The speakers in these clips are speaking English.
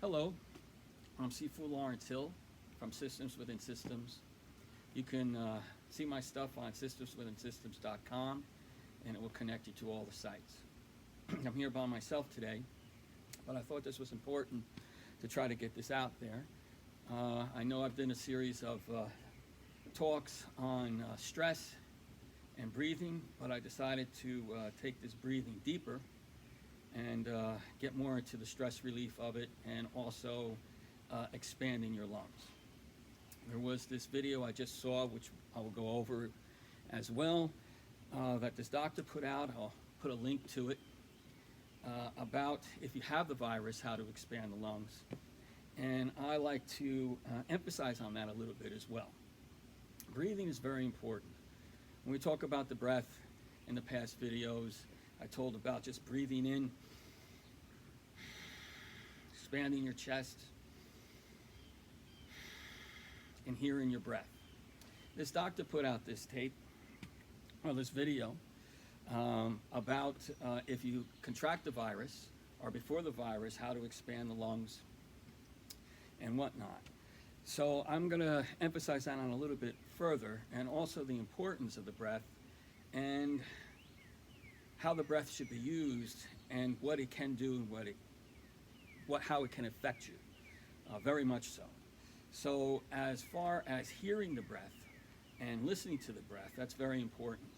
Hello, I'm Sifu Hill from Systems Within Systems. You can see my stuff on systemswithinsystems.com and it will connect you to all the sites. I'm here by myself today, but I thought this was important to try to get this out there. I know I've done a series of talks on stress and breathing, but I decided to take this breathing deeper and get more into the stress relief of it, and also expanding your lungs. There was this video I just saw, which I will go over as well, that this doctor put out. I'll put a link to it, about if you have the virus, how to expand the lungs. And I like to emphasize on that a little bit as well. Breathing is very important. When we talk about the breath in the past videos, I told about just breathing in, expanding your chest, and hearing your breath. This doctor put out this tape, or this video, about if you contract the virus, or before the virus, how to expand the lungs and whatnot. So I'm going to emphasize that on a little bit further, and also the importance of the breath and how the breath should be used and what it can do and how it can affect you, very much so. So as far as hearing the breath and listening to the breath, that's very important.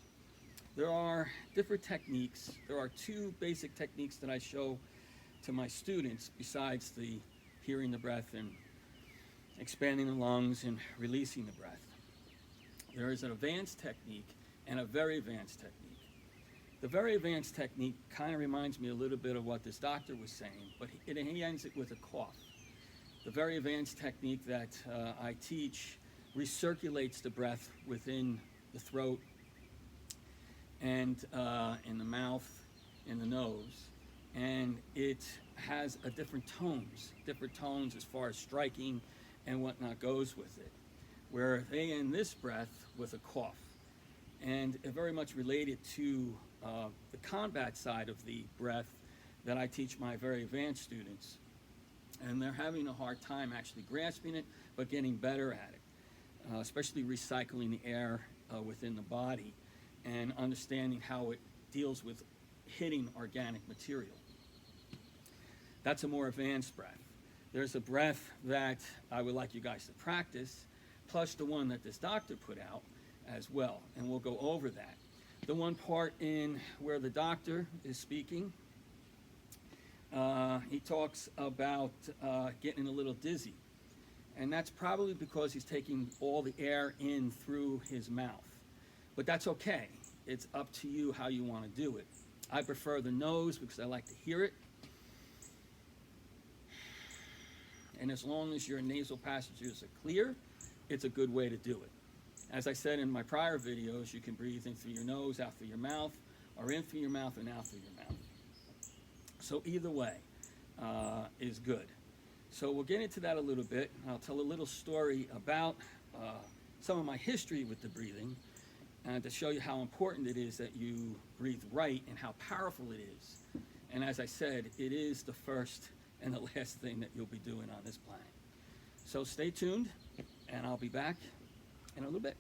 There are different techniques. There are two basic techniques that I show to my students besides the hearing the breath and expanding the lungs and releasing the breath. There is an advanced technique and a very advanced technique. The very advanced technique kind of reminds me a little bit of what this doctor was saying, but he ends it with a cough. The very advanced technique that I teach recirculates the breath within the throat and in the mouth, in the nose, and it has a different tones as far as striking and whatnot goes with it, where they end this breath with a cough. And it very much related to the combat side of the breath that I teach my very advanced students. And they're having a hard time actually grasping it, but getting better at it, especially recycling the air within the body and understanding how it deals with hitting organic material. That's a more advanced breath. There's a breath that I would like you guys to practice, plus the one that this doctor put out as well, and we'll go over that. The one part in where the doctor is speaking, he talks about getting a little dizzy, and that's probably because he's taking all the air in through his mouth. But that's okay. It's up to you how you want to do it. I prefer the nose because I like to hear it. And as long as your nasal passages are clear, it's a good way to do it. As I said in my prior videos, you can breathe in through your nose, out through your mouth, or in through your mouth and out through your mouth. So either way is good. So we'll get into that a little bit. I'll tell a little story about some of my history with the breathing, and to show you how important it is that you breathe right and how powerful it is. And as I said, it is the first and the last thing that you'll be doing on this planet. So stay tuned, and I'll be back in a little bit.